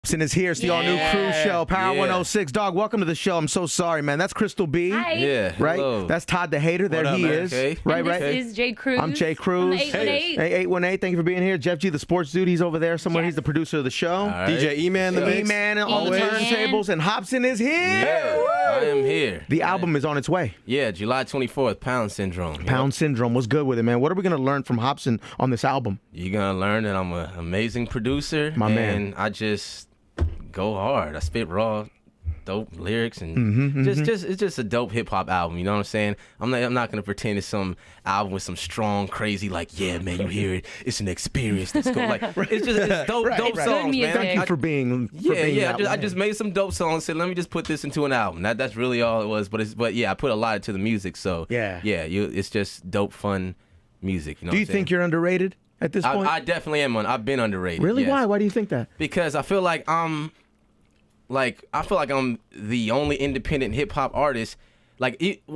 Hopsin is here. It's the all-new Cruz Show, Power 106. Dog, welcome to the show. I'm so sorry, man. That's Crystal B. Hi. Yeah. Right? Hello. That's Todd the Hater. There he is. Okay. Right, And this is Jay Cruz. I'm Jay Cruz. 818. Hey, 818. Thank you for being here. Jeff G, the sports dude. He's over there somewhere. Yes. He's the producer of the show. All right. DJ E-Man, the mix. E-Man on the E-Man. turntables. And Hopsin is here. Yeah, I am here. The album is on its way. Yeah, July 24th, Pound Syndrome. Pound Syndrome. What's good with it, man? What are we going to learn from Hopsin on this album? You're going to learn that I'm an amazing producer. My man. And I just go hard. I spit raw, dope lyrics, and it's just a dope hip hop album. You know what I'm saying? I'm not gonna pretend it's some album with some strong, crazy yeah, man, you hear it. It's an experience. Let's go. It's dope, dope songs, Good music. man. Thank you for being I just made some dope songs. Said, let me just put this into an album. That's really all it was. But yeah, I put a lot into the music. So it's just dope, fun music. You know. Do you think you're underrated at this point? I definitely am. I've been underrated. Really? Yes. Why? Why do you think that? Because I feel like I'm the only independent hip hop artist.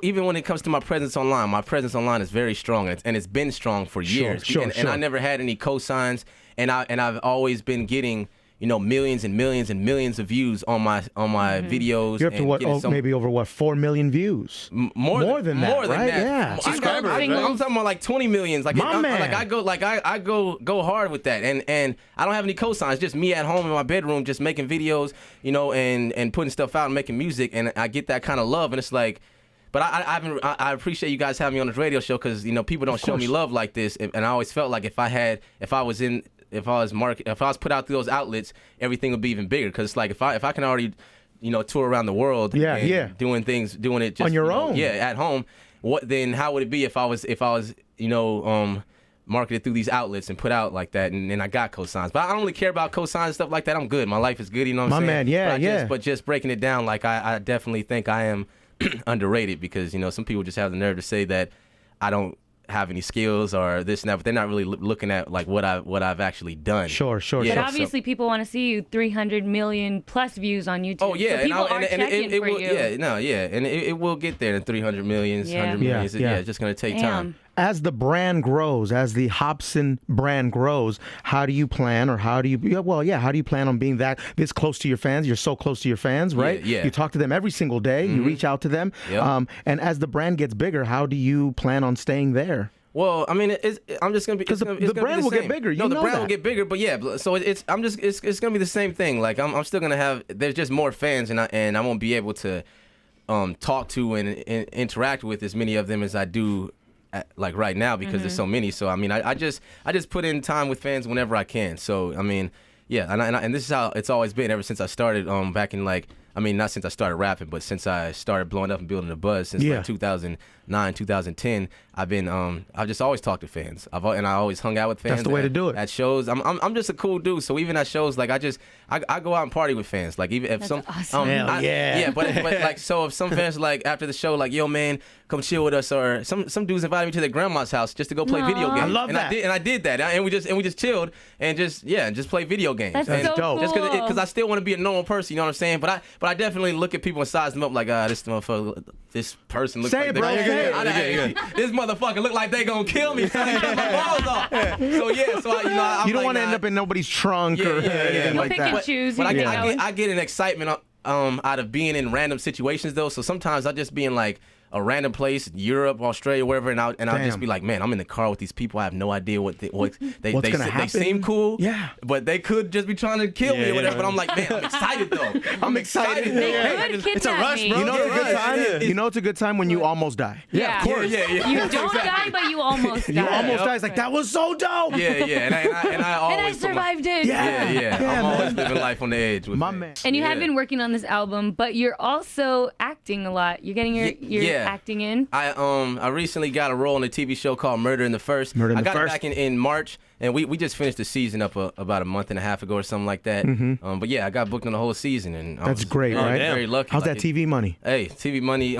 Even when it comes to my presence online is very strong, and it's been strong for years. And I never had any cosigns, and I've always been getting millions and millions and millions of views on my videos. You're up to maybe over 4 million views. More than that, right? Yeah. I'm talking about 20 millions. Man. I go hard with that, and I don't have any cosigns. Just me at home in my bedroom, just making videos, and putting stuff out and making music, and I get that kind of love, and it's like. But I appreciate you guys having me on this radio show because people don't show me love like this, and I always felt like if I was put out through those outlets, everything would be even bigger. Because if I can already, tour around the world, doing it just on your own, at home. How would it be if I was marketed through these outlets and put out like that, and I got cosigns. But I don't really care about cosigns and stuff like that. I'm good. My life is good. You know what I'm saying? Man, But just breaking it down, I definitely think I am underrated because some people just have the nerve to say that I don't have any skills or this and that, but they're not really looking at what I've actually done. Sure. But obviously, people want to see you 300 million plus views on YouTube. Oh yeah, so people are checking for will, you. and it will get there to 300 million, 100 million. It's just gonna take time. As the brand grows, as the Hopsin brand grows, how do you plan how do you plan on being this close to your fans? You're so close to your fans, right? Yeah. You talk to them every single day. You reach out to them. Yep. And as the brand gets bigger, how do you plan on staying there? Well, I mean, I'm just gonna be because the brand will get bigger. The brand will get bigger, but yeah. So it's gonna be the same thing. I'm still gonna have. There's just more fans, and I won't be able to talk to and interact with as many of them as I do. Right now because there's so many. So I mean, I just put in time with fans whenever I can. So I mean, yeah, and this is how it's always been ever since I started. Back in not since I started rapping, but since I started blowing up and building a buzz since 2009, 2010. I've just always talked to fans. I always hung out with fans. That's the way to do it. At shows. I'm just a cool dude. So even at shows, I go out and party with fans. Even if That's awesome. But so if some fans after the show, yo man, come chill with us, or some dudes invited me to their grandma's house just to go play video games. I love that. I did that, and we just chilled and just play video games. That's and so dope. cool. Just because I still want to be a normal person, you know what I'm saying? But I definitely look at people and size them up this motherfucker, this person looks like this motherfucker look like they gonna kill me. So they cut my balls off. So you don't want to end up in nobody's trunk or anything like pick that. and choose. But I get an excitement out of being in random situations though. So sometimes I just be in a random place, Europe, Australia, wherever, and I'll just be like, man, I'm in the car with these people. I have no idea what What's gonna happen. They seem cool, but they could just be trying to kill me or whatever. But I'm like, man, I'm excited though. I'm excited. It's a rush, bro. You know it's a good time. You know it's a good time when you almost die. Yeah, of course. Yeah. You don't die, but you almost die. You almost die. It's like that was so dope. Yeah. And I always And I survived it. Yeah. I'm always living life on the edge with my man. And you have been working on this album, but you're also acting a lot. You're getting your acting in. I recently got a role in a TV show called Murder in the First. I got it back in March, and we just finished the season up about a month and a half ago or something like that. But yeah, I got booked on the whole season, and that's great, right? Very lucky. How's that TV money? Hey, TV money.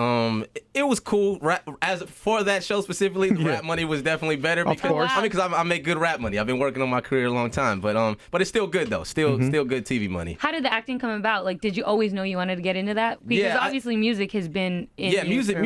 It was cool. As for that show specifically, the rap money was definitely better. Of course. Because I make good rap money. I've been working on my career a long time, but it's still good though. Still good TV money. How did the acting come about? Did you always know you wanted to get into that? Because obviously music has been in music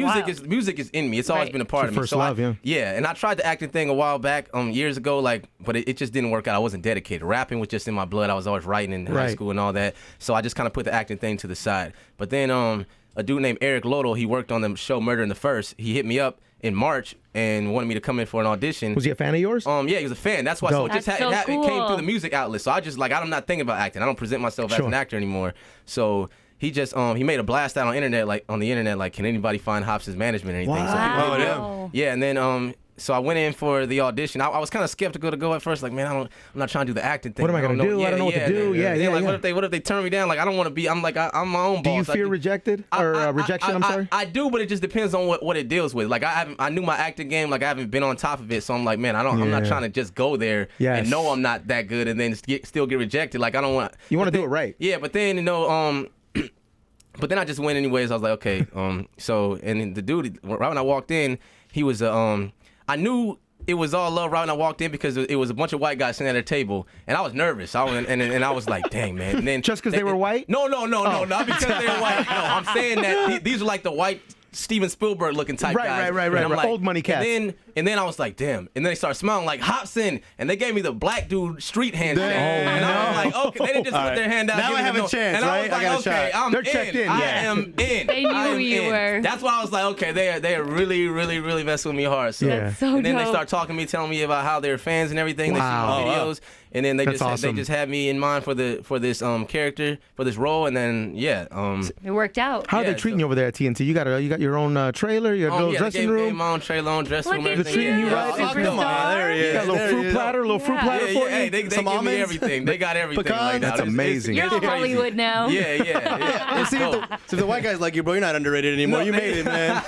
music is in me. It's always been a part of me. First love, yeah. And I tried the acting thing a while back, years ago, but it just didn't work out. I wasn't dedicated. Rapping was just in my blood. I was always writing in high school and all that. So I just kind of put the acting thing to the side. But then a dude named Eric Lodel, he worked on the show Murder in the First. He hit me up in March and wanted me to come in for an audition. Was he a fan of yours? Yeah, he was a fan. That's why. So it That's it came through the music outlet. So I just I'm not thinking about acting. I don't present myself as an actor anymore. So he just he made a blast out on the internet like, can anybody find Hopsin's management or anything? Wow. So yeah, and then so I went in for the audition. I was kind of skeptical to go at first. Like, man, I'm not trying to do the acting thing. What am I gonna do? I don't know what to do. Yeah. What if they turn me down? Like, I don't want to be. I'm my own boss. Do you fear rejection? I'm sorry. I do, but it just depends on what it deals with. Like, I knew my acting game. Like, I haven't been on top of it, so I'm like, man, I'm not trying to just go there and know I'm not that good and then still get rejected. Like, I don't want. You want to do it right. Yeah, but then but then I just went anyways. I was like, okay. So and the dude, right when I walked in, he was I knew it was all love right when I walked in because it was a bunch of white guys sitting at a table, and I was nervous. I was like, dang, man. And then just because they were white? No, not because they were white. No, I'm saying that these are like the white Steven Spielberg looking type guys. Right. Like, old money cats. And then I was like, damn. And then they started smiling like Hopsin, and they gave me the black dude street handshake. And I was like, okay. They didn't just put their hand out. Now I have a chance, and right? I was like, okay, I'm in. checked in. I am in. They knew who you were. That's why I was like, okay, they are really, really, really messing with me hard. So, That's so and then they dope. start talking to me, telling me about how they're fans and everything. Wow. They see my videos. And then they awesome. just had me in mind for this character, for this role, and then It worked out. How are they treating you over there at TNT? You got your own trailer, your little dressing room. Gave my own trailer, own dressing room, Look at everything. They're treating you right. Oh, come on, there he is. Got a little fruit platter, fruit platter for you. Hey, they give Some me almonds? everything. They got everything. Pecans? Like that. That's amazing. You're It's all crazy. Hollywood now. Yeah. See, if the white guy's like you, bro, you're not underrated anymore. You made it, man.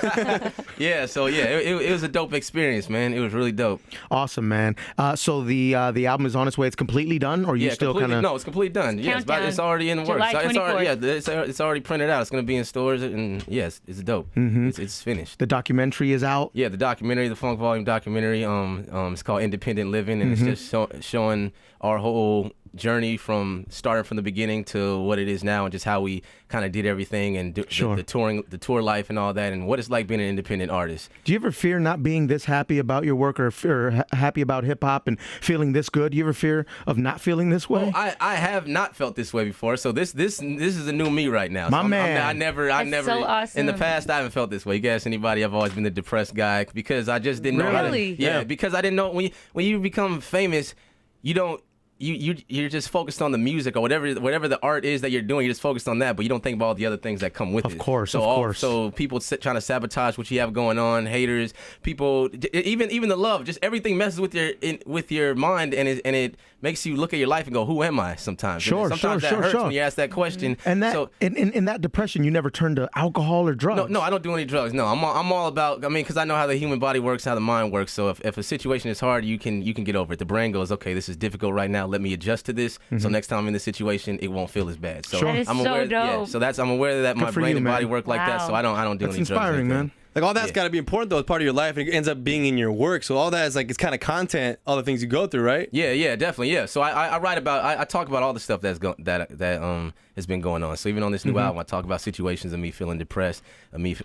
It was a dope experience, man. It was really dope. Awesome, man. So the album is on its way. It's completely done, or you still kind of? No, it's completely done. Yes, but Countdown. it's already in the works. July 24th. It's already printed out. It's gonna be in stores, and yes, it's dope. It's finished. The documentary is out. Yeah, the documentary, the Funk Volume documentary. It's called Independent Living, and it's just showing our whole journey from starting from the beginning to what it is now, and just how we kind of did everything, and the tour life and all that, and what it's like being an independent artist. Do you ever fear not being this happy about your work, or happy about hip hop and feeling this good? Do you ever fear of not feeling this way? Well, I have not felt this way before, so this is a new me right now. My man. I never so awesome. in the past I haven't felt this way. You can ask anybody. I've always been the depressed guy because I just didn't know how to. Really? Yeah, because I didn't know when you become famous, you don't. You're just focused on the music or whatever the art is that you're doing. You're just focused on that, but you don't think about all the other things that come with it. Of course. So people trying to sabotage what you have going on, haters, people, even the love, just everything messes with your mind, and it makes you look at your life and go, who am I? Sometimes. Sometimes that hurts when you ask that question. And that in that depression, you never turn to alcohol or drugs. No, I don't do any drugs. No, I'm all about. I mean, because I know how the human body works, how the mind works. So if a situation is hard, you can get over it. The brain goes, okay, this is difficult right now. Let me adjust to this. So next time I'm in this situation, it won't feel as bad. So That is I'm so aware. dope. Yeah, so I'm aware that my for brain you, and body man. work like that. So I don't do That's any drugs. inspiring, like that. man. Like all that's got to be important though. It's part of your life, and it ends up being in your work. So all that is like it's kind of content, all the things you go through, right? Yeah, definitely. Yeah. So I write about, I talk about all the stuff that has been going on. So even on this new album, I talk about situations of me feeling depressed, of me.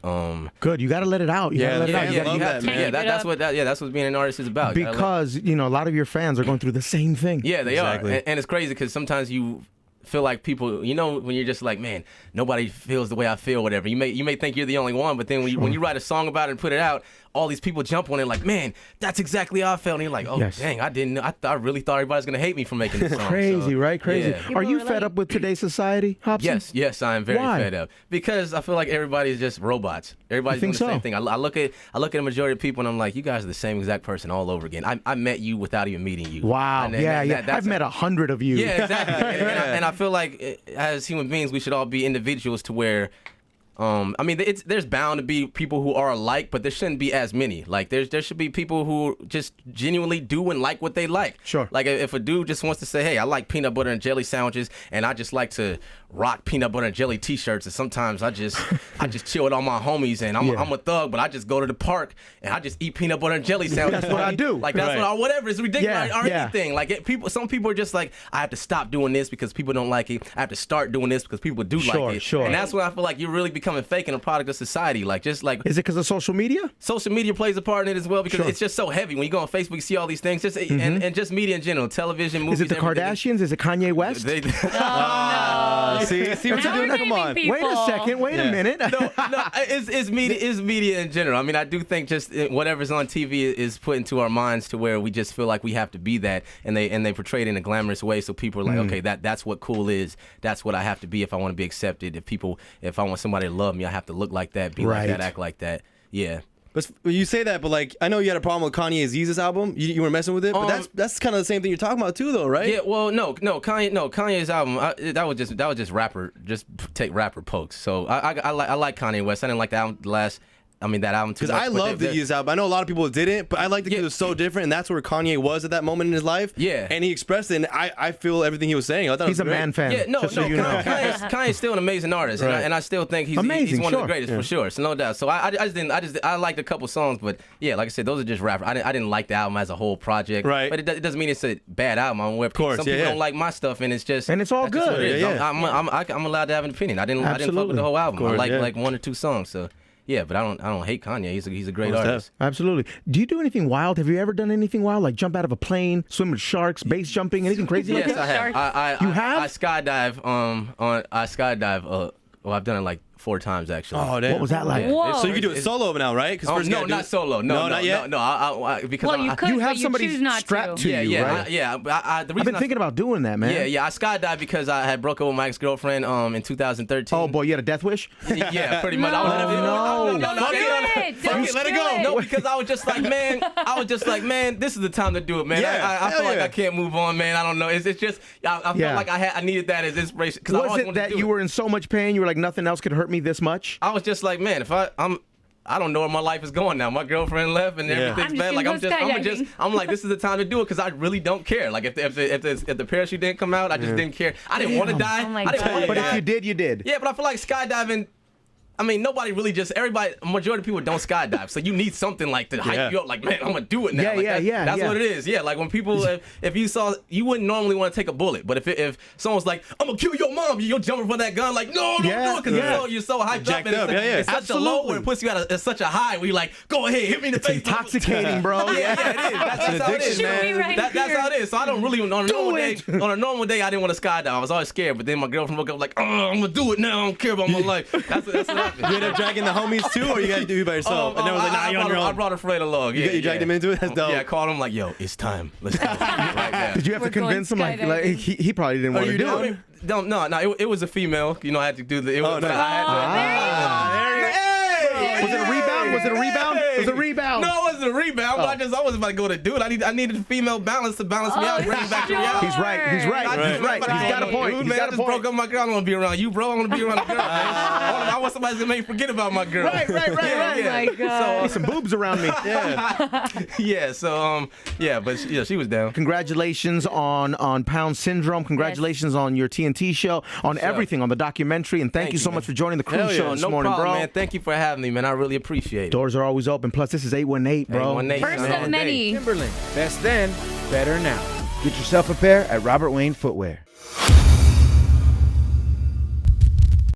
Good. You got to let it out. You got to let it out. I love that, man. Yeah, that's what being an artist is about. Because a lot of your fans are going through the same thing. Yeah, they Exactly. are, and it's crazy because sometimes you feel like people, when you're just like, man, nobody feels the way I feel, whatever. You may think you're the only one, but then when you write a song about it and put it out, all these people jump on it like, man, that's exactly how I felt. And you're like, oh, Yes. dang, I really thought everybody's going to hate me for making this song. Crazy, So, right? Crazy. yeah. Are you People fed relate. up with today's society, Hopsin? Yes, I am very Why? fed up because I feel like everybody's just robots. Everybody's doing think the same so? thing. I look at the majority of people and I'm like, you guys are the same exact person all over again. I met you without even meeting you. Wow. And Yeah. that's I've met 100 of you. Yeah, exactly. and I feel like as human beings, we should all be individuals to where. There's bound to be people who are alike, but there shouldn't be as many. Like there should be people who just genuinely do and like what they like. Sure. Like if a dude just wants to say, hey, I like peanut butter and jelly sandwiches, and I just like to rock peanut butter and jelly T-shirts, and sometimes I just chill with all my homies, and I'm a thug, but I just go to the park and I just eat peanut butter and jelly sandwiches. That's what I do. Like that's whatever. It's ridiculous. Yeah, or yeah. anything. Like some people are just like, I have to stop doing this because people don't like it. I have to start doing this because people do like it. Sure. And that's when I feel like you really become becoming fake and a product of society. Like just like Is it because of social media? social media plays a part in it as well because Sure. it's just so heavy. When you go on Facebook, you see all these things, just and just media in general, television, movies. Is it the everything. Kardashians? Is it Kanye West? They, See what you're Now doing? we're Come on. naming people. Wait a second. Wait a minute. no, it's media in general. I mean, I do think just whatever's on TV is put into our minds to where we just feel like we have to be that, and they portray it in a glamorous way. So people are like, okay, that's what cool is. That's what I have to be if I want to be accepted. If I want somebody to love me, I have to look like that, be like that, act like that. Yeah. But you say that, but like I know you had a problem with Kanye's Yeezus album. You were messing with it, but that's kind of the same thing you're talking about too, though, right? Yeah. Well, Kanye's album that was just rapper, just take rapper pokes. So I like Kanye West. I didn't like the album that album too Because much. I love the Yeezus album. I know a lot of people didn't, but I liked it because it was so different, and that's where Kanye was at that moment in his life. Yeah. And he expressed it, and I feel everything he was saying. I thought He's it a was great. man fan. Yeah, no, just so you know. Kanye's still an amazing artist, Right. and I still think he's Amazing, one sure. of the greatest for sure. So no doubt. So I liked a couple songs, but yeah, like I said, those are just rappers. I didn't like the album as a whole project. Right. But it doesn't mean it's a bad album. Of course, some people yeah. don't like my stuff, and it's just And it's all that's just what good. it is. Yeah. I'm allowed to have an opinion. I didn't fuck Absolutely. with the whole album. Of course, I like yeah. like one or two songs. So yeah, but I don't hate Kanye. He's a great Most artist. Absolutely. Do you do anything wild? Have you ever done anything wild, like jump out of a plane, swim with sharks, base jumping, anything crazy like Yes, that? I have. Sharks. You have? I skydive. I skydive. Well, I've done it like 4 times actually. Oh, damn. What was that like? Yeah. Whoa. So you can do it solo now, right? 'Cause first you No, gotta do not it- solo. No, not yet. No, I because Well, you could, You have but you somebody choose not strapped to Yeah, you, yeah, right? the I've reason been thinking about doing that, man. Yeah, I skydived because I had broke up with my ex-girlfriend in 2013. Oh boy, you had a death wish? Yeah, pretty much. No. No, Don't no, do it. Don't let it do go. it. No, because I was just like, man, this is the time to do it, man. Yeah, I feel hell like yeah. I can't move on, man. I don't know. It's just I Yeah. felt like I needed that as inspiration because I Was always it wanted that to do you it. were in so much pain, you were like, nothing else could hurt me this much? I was just like, man, if I don't know where my life is going now. My girlfriend left and everything's I'm just bad. Like gonna go skydiving. I'm like, this is the time to do it because I really don't care. Like if the parachute didn't come out, I just didn't care. I didn't want to die. Oh my I didn't God. want to But die. if you did, you did. Yeah, but I feel like skydiving. I mean, nobody really majority of people don't skydive. So you need something like to hype you up. Like, man, I'm going to do it now. Yeah, Like, That's yeah. what it is. Yeah, like when people, if you saw, you wouldn't normally want to take a bullet. But if someone's like, I'm going to kill your mom, you're jumping for that gun. Like, no, don't Yeah, do it. Because yeah. you're so hyped Jacked up. And up, yeah. it's such a low where it puts you at such a high where you're like, go ahead, hit me in the face. Intoxicating, bro. Yeah, it is. That's how it is, Shoot me man. right That's here. how it is. So I don't really on a normal day I didn't want to skydive. I was always scared. But then my girlfriend woke up like, oh, I'm gonna do it now. I don't care about my life. That's what happened. You end up dragging the homies too, or you got to do it by yourself? And then was like, nah, you're on your I own. brought a friend along. Yeah, You dragged him into it? That's dope. Yeah, I called him like, yo, it's time. Let's go. Right now. Did you have to We're going convince him? Like skydiving. he probably didn't want to you do doing it. it? No, it was a female. You know, I had to do the. It was, nice. I had to, Was it a rebound? Was it a rebound? It was a rebound. No, it wasn't a rebound. But I wasn't about to go to do it. I needed a female balance to balance me out, bring me back to reality. He's right. He's right. Not He's just right. but He's I got a don't point. know, He's man, got I a just point. broke up my girl. I don't want to be around you, bro. I want to be around a girl. I want somebody to make me forget about my girl. Right. Oh my God. Need some boobs around me. Yeah. So but she was down. Congratulations on Pound Syndrome. Congratulations on your TNT show, on everything, on the documentary, and thank you so much for joining the Cruz Show this no morning, problem, bro. man. Thank you for having me, man. I really appreciate it. Doors are always open. Plus, this is 818, bro. 818. First of many. Timberland. Best then, better now. Get yourself a pair at Robert Wayne Footwear.